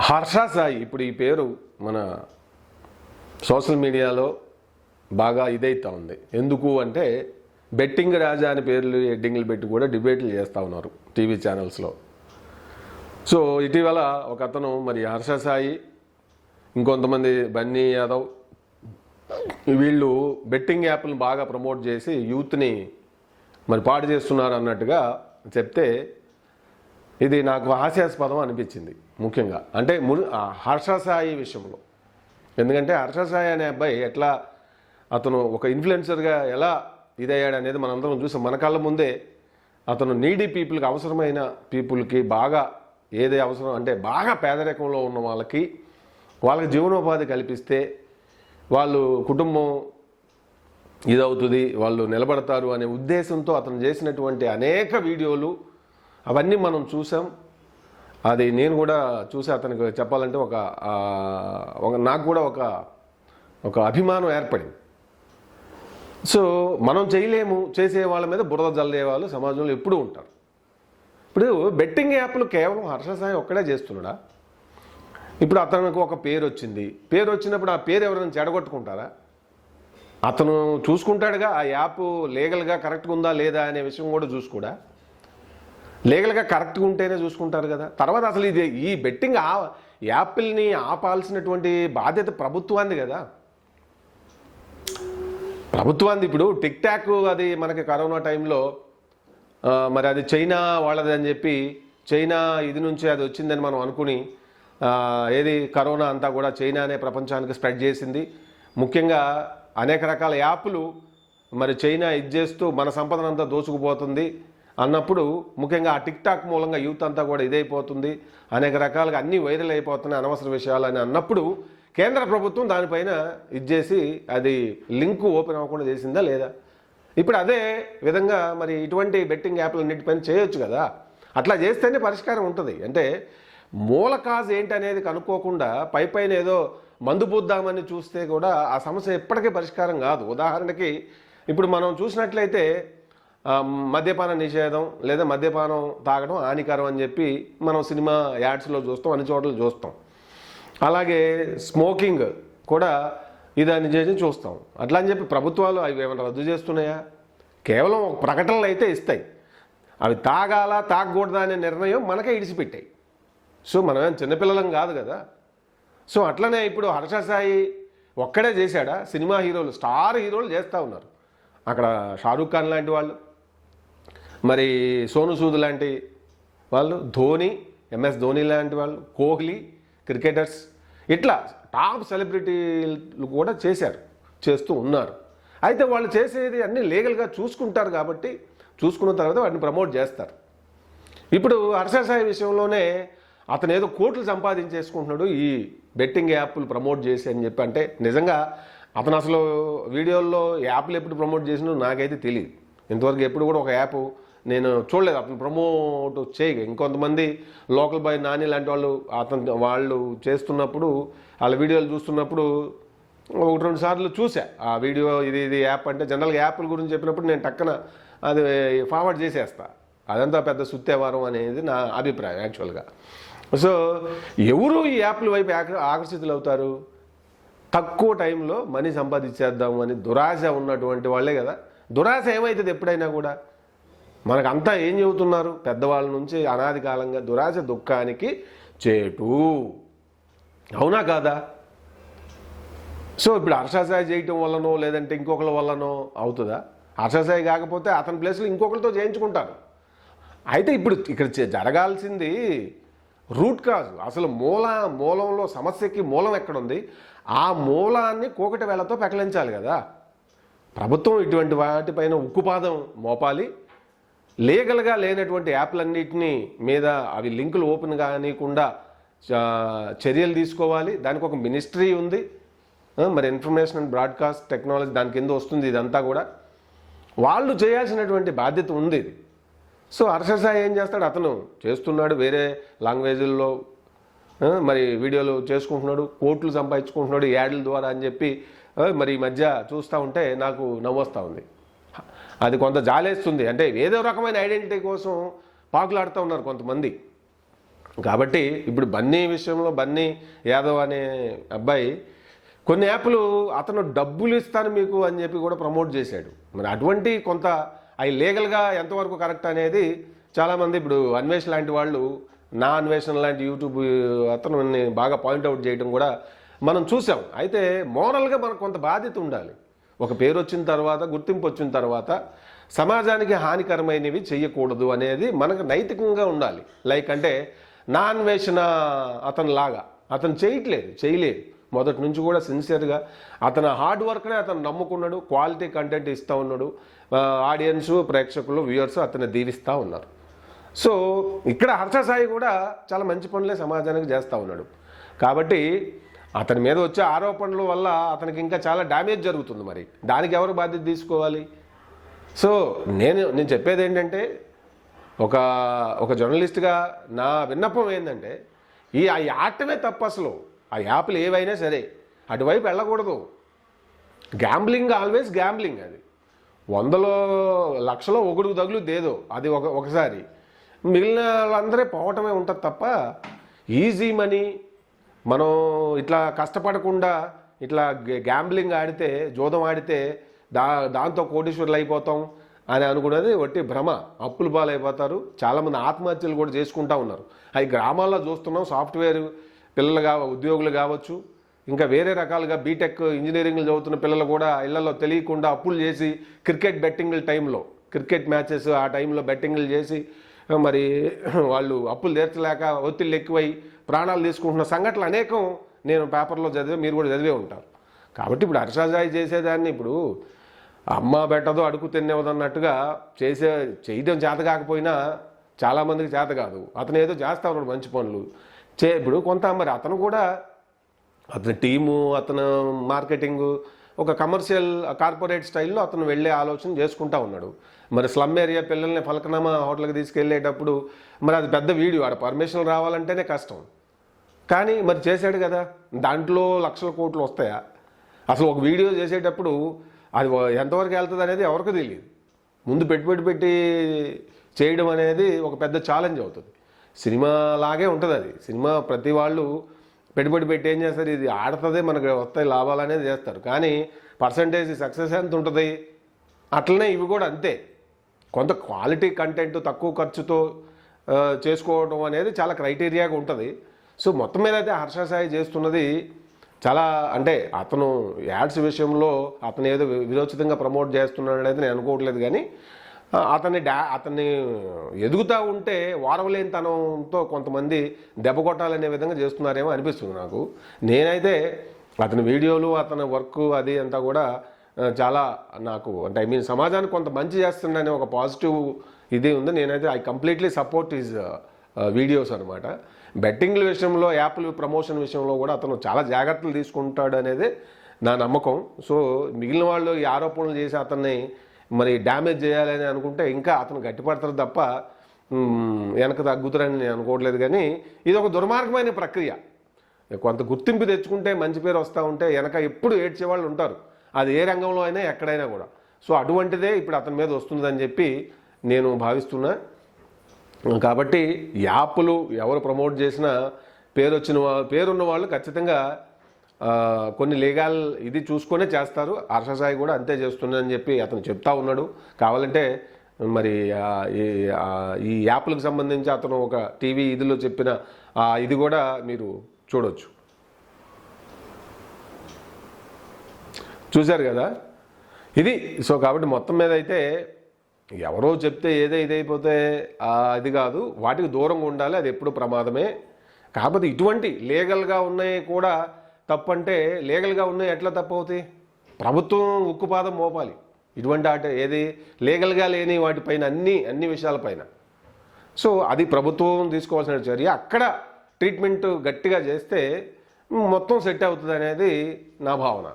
హర్ష సాయి ఇప్పుడు ఈ పేరు మన సోషల్ మీడియాలో బాగా ఇదైతా ఉంది. ఎందుకు అంటే బెట్టింగ్ రాజా అని పేర్లు హెడ్డింగ్లు పెట్టి కూడా డిబేట్లు చేస్తూ ఉన్నారు టీవీ ఛానల్స్లో. సో ఇటీవల ఒక అతను మరి హర్ష సాయి ఇంకొంతమంది బన్నీ యాదవ్ వీళ్ళు బెట్టింగ్ యాప్లను బాగా ప్రమోట్ చేసి యూత్ని మరి పాడు చేస్తున్నారు అన్నట్టుగా చెప్తే ఇది నాకు హాస్యాస్పదం అనిపించింది. ముఖ్యంగా అంటే హర్ష సాయి విషయంలో. ఎందుకంటే హర్ష సాయి అనే అబ్బాయి ఎట్లా అతను ఒక ఇన్ఫ్లుయెన్సర్గా ఎలా ఇదయ్యాడు అనేది మనందరం చూసాం. మన కళ్ళ ముందే అతను నీడీ పీపుల్కి, అవసరమైన పీపుల్కి బాగా ఏది అవసరం అంటే బాగా పేదరికంలో ఉన్న వాళ్ళకి జీవనోపాధి కల్పిస్తే వాళ్ళు కుటుంబం ఇదవుతుంది, వాళ్ళు నిలబడతారు అనే ఉద్దేశంతో అతను చేసినటువంటి అనేక వీడియోలు అవన్నీ మనం చూసాం. అది నేను కూడా చూసి అతనికి చెప్పాలంటే నాకు కూడా ఒక అభిమానం ఏర్పడింది. సో మనం చేయలేము, చేసే వాళ్ళ మీద బురద జల్లే వాళ్ళు సమాజంలో ఎప్పుడూ ఉంటారు. ఇప్పుడు బెట్టింగ్ యాప్లు కేవలం హర్ష సాయి ఒక్కడే చేస్తున్నాడా? ఇప్పుడు అతనికి ఒక పేరు వచ్చింది, పేరు వచ్చినప్పుడు ఆ పేరు ఎవరైనా చెడగొట్టుకుంటారా? అతను చూసుకుంటాడుగా ఆ యాప్ లీగల్గా కరెక్ట్గా ఉందా లేదా అనే విషయం కూడా చూసుకోడా? లీగల్గా కరెక్ట్గా ఉంటేనే చూసుకుంటారు కదా. తర్వాత అసలు ఇది ఈ బెట్టింగ్ యాప్ని ఆపాల్సినటువంటి బాధ్యత ప్రభుత్వాన్ని కదా, ప్రభుత్వాన్ని. ఇప్పుడు టిక్ టాక్ అది మనకి కరోనా టైంలో మరి అది చైనా వాళ్ళది అని చెప్పి చైనా ఇది నుంచి అది వచ్చిందని మనం అనుకుని ఏది కరోనా అంతా కూడా చైనానే ప్రపంచానికి స్ప్రెడ్ చేసింది. ముఖ్యంగా అనేక రకాల యాప్లు మరి చైనా ఇది చేస్తూ మన సంపదనంతా దోచుకుపోతుంది అన్నప్పుడు ముఖ్యంగా ఆ టిక్ టాక్ మూలంగా యూత్ అంతా కూడా ఇదైపోతుంది, అనేక రకాలుగా అన్నీ వైరల్ అయిపోతున్నాయి అనవసర విషయాలు అని అన్నప్పుడు కేంద్ర ప్రభుత్వం దానిపైన ఇచ్చేసి అది లింక్ ఓపెన్ అవ్వకుండా చేసిందా లేదా? ఇప్పుడు అదే విధంగా మరి ఇటువంటి బెట్టింగ్ యాప్లన్నిటిపైన చేయొచ్చు కదా. అట్లా చేస్తేనే పరిష్కారం ఉంటుంది. అంటే మూల కాజ్ ఏంటనేది కనుక్కోకుండా పైన ఏదో మందు పూద్దామని చూస్తే కూడా ఆ సమస్య ఎప్పటికీ పరిష్కారం కాదు. ఉదాహరణకి ఇప్పుడు మనం చూసినట్లయితే మద్యపాన నిషేధం లేదా మద్యపానం తాగడం హానికరం అని చెప్పి మనం సినిమా యాడ్స్లో చూస్తాం, అన్ని చోట్ల చూస్తాం. అలాగే స్మోకింగ్ కూడా ఇదని చేసి చూస్తాం. అట్లా అని చెప్పి ప్రభుత్వాలు అవి ఏమైనా రద్దు చేస్తున్నాయా? కేవలం ఒక ప్రకటనలు అయితే ఇస్తాయి, అవి తాగాలా తాగకూడదా అనే నిర్ణయం మనకే ఇడిచిపెట్టాయి. సో మనమేం చిన్నపిల్లలం కాదు కదా. సో అట్లనే ఇప్పుడు హర్ష సాయి ఒక్కడే చేశాడా? సినిమా హీరోలు, స్టార్ హీరోలు చేస్తూ ఉన్నారు. అక్కడ షారూఖ్ ఖాన్ లాంటి వాళ్ళు, మరి సోను సూద్ లాంటి వాళ్ళు, ధోని, ఎంఎస్ ధోని లాంటి వాళ్ళు, కోహ్లీ, క్రికెటర్స్, ఇట్లా టాప్ సెలబ్రిటీలు కూడా చేస్తూ ఉన్నారు. అయితే వాళ్ళు చేసేది అన్నీ లీగల్గా చూసుకుంటారు కాబట్టి చూసుకున్న తర్వాత వాటిని ప్రమోట్ చేస్తారు. ఇప్పుడు హర్ష సాయి విషయంలోనే అతను ఏదో కోట్లు సంపాదించేసుకుంటున్నాడు ఈ బెట్టింగ్ యాప్లు ప్రమోట్ చేసి అని చెప్పి. అంటే నిజంగా అతను అసలు వీడియోల్లో యాప్లు ఎప్పుడు ప్రమోట్ చేసినో నాకైతే తెలియదు. ఇంతవరకు ఎప్పుడు కూడా ఒక యాప్ నేను చూడలేదు అతను ప్రమోట్ చేయగా. ఇంకొంతమంది లోకల్ బాయ్ నాని లాంటి వాళ్ళు చేస్తున్నప్పుడు వాళ్ళ వీడియోలు చూస్తున్నప్పుడు ఒకటి రెండు సార్లు చూసా ఆ వీడియో. ఇది యాప్ అంటే జనరల్గా యాప్ల గురించి చెప్పినప్పుడు నేను టక్కన అది ఫార్వర్డ్ చేసేస్తా. అదంతా పెద్ద సుత్తేవారం అనేది నా అభిప్రాయం యాక్చువల్గా. సో ఎవరు ఈ యాప్ల వైపు ఆకర్షితులు అవుతారు? తక్కువ టైంలో మనీ సంపాదించేద్దాము అని దురాశ ఉన్నటువంటి వాళ్ళే కదా. దురాశ ఏమవుతుంది ఎప్పుడైనా కూడా? మనకంతా ఏం చెబుతున్నారు పెద్దవాళ్ళ నుంచి అనాది కాలంగా? దురాశ దుఃఖానికి చేటు, అవునా కాదా? సో ఇప్పుడు హర్ష సాయి చేయటం వల్లనో లేదంటే ఇంకొకరి వల్లనో అవుతుందా? హర్ష సాయి కాకపోతే అతని ప్లేస్లో ఇంకొకరితో చేయించుకుంటారు. అయితే ఇప్పుడు ఇక్కడ జరగాల్సింది రూట్ కాజ్, అసలు మూలంలో సమస్యకి మూలం ఎక్కడుంది? ఆ మూలాన్ని కూకటి వేళతో పెకలించాలి కదా. ప్రభుత్వం ఇటువంటి వాటిపైన ఉక్కుపాదం మోపాలి. లీగల్గా లేనటువంటి యాప్లన్నింటినీ మీద అవి లింకులు ఓపెన్ కానీయకుండా చర్యలు తీసుకోవాలి. దానికి ఒక మినిస్ట్రీ ఉంది, మరి ఇన్ఫర్మేషన్ అండ్ బ్రాడ్కాస్ట్ టెక్నాలజీ దాని కింద వస్తుంది. ఇదంతా కూడా వాళ్ళు చేయాల్సినటువంటి బాధ్యత ఉంది ఇది. సో హర్ష సాయి ఏం చేస్తాడు? అతను చేస్తున్నాడు వేరే లాంగ్వేజ్ల్లో మరి వీడియోలు చేసుకుంటున్నాడు, కోట్లు సంపాదించుకుంటున్నాడు యాడ్ల ద్వారా అని చెప్పి మరి ఈ మధ్య చూస్తూ ఉంటే నాకు నవ్వొస్తూ ఉంది. అది కొంత జాలేస్తుంది. అంటే ఏదో రకమైన ఐడెంటిటీ కోసం పాకులాడుతూ ఉన్నారు కొంతమంది. కాబట్టి ఇప్పుడు బన్నీ విషయంలో బన్నీ యాదవ్ అనే అబ్బాయి కొన్ని యాప్లు అతను డబ్బులు ఇస్తాను మీకు అని చెప్పి కూడా ప్రమోట్ చేశాడు. మరి అటువంటి కొంత అవి లీగల్గా ఎంతవరకు కరెక్ట్ అనేది చాలామంది ఇప్పుడు అన్వేషణ లాంటి వాళ్ళు, నా అన్వేషణ లాంటి యూట్యూబ్ అతను బాగా పాయింట్అవుట్ చేయడం కూడా మనం చూసాం. అయితే మోరల్గా మనకు కొంత బాధ్యత ఉండాలి. ఒక పేరు వచ్చిన తర్వాత, గుర్తింపు వచ్చిన తర్వాత సమాజానికి హానికరమైనవి చేయకూడదు అనేది మనకు నైతికంగా ఉండాలి. లైక్ అంటే నా అన్వేషణ అతను లాగా అతను చేయలేదు మొదటి నుంచి కూడా సిన్సియర్గా అతను హార్డ్ వర్క్నే అతను నమ్ముకున్నాడు. క్వాలిటీ కంటెంట్ ఇస్తూ ఉన్నాడు. ఆడియన్స్, ప్రేక్షకులు, వ్యూవర్స్ అతన్ని దీవిస్తూ ఉన్నారు. సో ఇక్కడ హర్ష సాయి కూడా చాలా మంచి పనులే సమాజానికి చేస్తూ ఉన్నాడు. కాబట్టి అతని మీద వచ్చే ఆరోపణల వల్ల అతనికి ఇంకా చాలా డ్యామేజ్ జరుగుతుంది. మరి దానికి ఎవరు బాధ్యత తీసుకోవాలి? సో నేను చెప్పేది ఏంటంటే, ఒక జర్నలిస్ట్గా నా విన్నపం ఏంటంటే, ఆ ఆటమే తప్పు. అసలు ఆ యాప్లు ఏవైనా సరే అటువైపు వెళ్ళకూడదు. Gambling always gambling. అది 100లో 1,00,000లో ఒకడుకు తగులుదేదో అది ఒకసారి, మిగిలిన వాళ్ళందరే పోవటమే ఉంటుంది తప్ప ఈజీ మనీ మనం ఇట్లా కష్టపడకుండా ఇట్లా గ్యాంబ్లింగ్ ఆడితే, జూదం ఆడితే దాంతో కోటీశ్వరులు అయిపోతాం అని అనుకున్నది ఒట్టి భ్రమ. అప్పులు పాలైపోతారు. చాలామంది ఆత్మహత్యలు కూడా చేసుకుంటూ ఉన్నారు. అవి గ్రామాల్లో చూస్తున్నాం. సాఫ్ట్వేర్ పిల్లలు ఉద్యోగులు కావచ్చు, ఇంకా వేరే రకాలుగా బీటెక్ ఇంజనీరింగ్లు చదువుతున్న పిల్లలు కూడా ఇళ్లలో తెలియకుండా అప్పులు చేసి క్రికెట్ బెట్టింగ్ల టైంలో, క్రికెట్ మ్యాచెస్ ఆ టైంలో బెట్టింగ్లు చేసి మరి వాళ్ళు అప్పులు తీర్చలేక ఒత్తిళ్ళు ఎక్కువై ప్రాణాలు తీసుకుంటున్న సంఘటనలు అనేకం నేను పేపర్లో చదివే, మీరు కూడా చదివే ఉంటారు. కాబట్టి ఇప్పుడు హర్ష సాయి చేసేదాన్ని ఇప్పుడు అమ్మ పెట్టదో అడుగు తినేవదన్నట్టుగా చేయడం చేత కాకపోయినా చాలామందికి చేత కాదు. అతను ఏదో చేస్తా ఉన్నాడు మంచి పనులు. ఇప్పుడు కొంత మరి అతను కూడా అతని టీము, అతను మార్కెటింగ్ ఒక కమర్షియల్ కార్పొరేట్ స్టైల్లో అతను వెళ్ళే ఆలోచన చేసుకుంటా ఉన్నాడు. మరి స్లమ్ ఏరియా పిల్లల్ని ఫలకనామా హోటల్కి తీసుకెళ్ళేటప్పుడు మరి అది పెద్ద వీడియో, ఆడ పర్మిషన్ రావాలంటేనే కష్టం. కానీ మరి చేశాడు కదా, దాంట్లో లక్షల కోట్లు వస్తాయా? అసలు ఒక వీడియో చేసేటప్పుడు అది ఎంతవరకు వెళ్తుంది అనేది ఎవరికి తెలియదు. ముందు పెట్టి చేయడం అనేది ఒక పెద్ద ఛాలెంజ్ అవుతుంది. సినిమా లాగే ఉంటుంది అది. సినిమా ప్రతి వాళ్ళు పెట్టుబడి పెట్టి ఏం చేస్తారు, ఇది ఆడుతుంది మనకు వస్తాయి లాభాలు అనేది చేస్తారు. కానీ పర్సంటేజ్ సక్సెస్ ఎంత ఉంటుంది? అట్లనే ఇవి కూడా అంతే. కొంత క్వాలిటీ కంటెంట్ తక్కువ ఖర్చుతో చేసుకోవడం అనేది చాలా క్రైటీరియాగా ఉంటుంది. సో మొత్తం మీద అయితే హర్ష సాయి చేస్తున్నది చాలా, అంటే అతను యాడ్స్ విషయంలో అతను ఏదో విరోచితంగా ప్రమోట్ చేస్తున్నాడు అయితే నేను అనుకోవట్లేదు. కానీ అతన్ని ఎదుగుతూ ఉంటే వారవలేనితనంతో కొంతమంది దెబ్బ కొట్టాలనే విధంగా చేస్తున్నారేమో అనిపిస్తుంది నాకు. నేనైతే అతని వీడియోలు, అతని వర్క్ అది అంతా కూడా చాలా నాకు అంటే సమాజానికి కొంత మంచి చేస్తుండనే ఒక పాజిటివ్ ఇది ఉంది. నేనైతే I completely support his videos అనమాట. బెట్టింగ్ల విషయంలో, యాప్లు ప్రమోషన్ విషయంలో కూడా అతను చాలా జాగ్రత్తలు తీసుకుంటాడు అనేది నా నమ్మకం. సో మిగిలిన వాళ్ళు ఈ ఆరోపణలు చేసి అతన్ని మరి డ్యామేజ్ చేయాలని అనుకుంటే ఇంకా అతను గట్టిపడతారు తప్ప వెనక తగ్గుతారని నేను అనుకోవట్లేదు. కానీ ఇది ఒక దుర్మార్గమైన ప్రక్రియ. కొంత గుర్తింపు తెచ్చుకుంటే, మంచి పేరు వస్తూ ఉంటే వెనక ఎప్పుడు ఏడ్చేవాళ్ళు ఉంటారు. అది ఏ రంగంలో అయినా ఎక్కడైనా కూడా. సో అటువంటిదే ఇప్పుడు అతని మీద వస్తుందని చెప్పి నేను భావిస్తున్నా. కాబట్టి యాప్లు ఎవరు ప్రమోట్ చేసినా పేరున్న వాళ్ళు ఖచ్చితంగా కొన్ని లీగల్ ఇది చూసుకొనే చేస్తారు. హర్ష సాయి కూడా అంతే చేస్తున్నాడని చెప్పి అతను చెప్తా ఉన్నాడు. కావాలంటే మరి ఈ యాప్లకు సంబంధించి అతను ఒక టీవీ ఇదిలో చెప్పిన ఇది కూడా మీరు చూడొచ్చు. చూశారు కదా ఇది. సో కాబట్టి మొత్తం మీద అయితే ఎవరో చెప్తే ఇదైపోతే అది కాదు, వాటికి దూరంగా ఉండాలి. అది ఎప్పుడు ప్రమాదమే. కాకపోతే ఇటువంటి లీగల్గా ఉన్నాయి కూడా తప్పంటే, లీగల్గా ఉన్నాయి ఎట్లా తప్పు అవుతాయి? ప్రభుత్వం ఉక్కుపాదం మోపాలి ఇటువంటి ఏది లీగల్గా లేని వాటిపైన, అన్ని విషయాలపైన. సో అది ప్రభుత్వం తీసుకోవాల్సిన చర్య. అక్కడ ట్రీట్మెంట్ గట్టిగా చేస్తే మొత్తం సెట్ అవుతుంది అనేది నా భావన.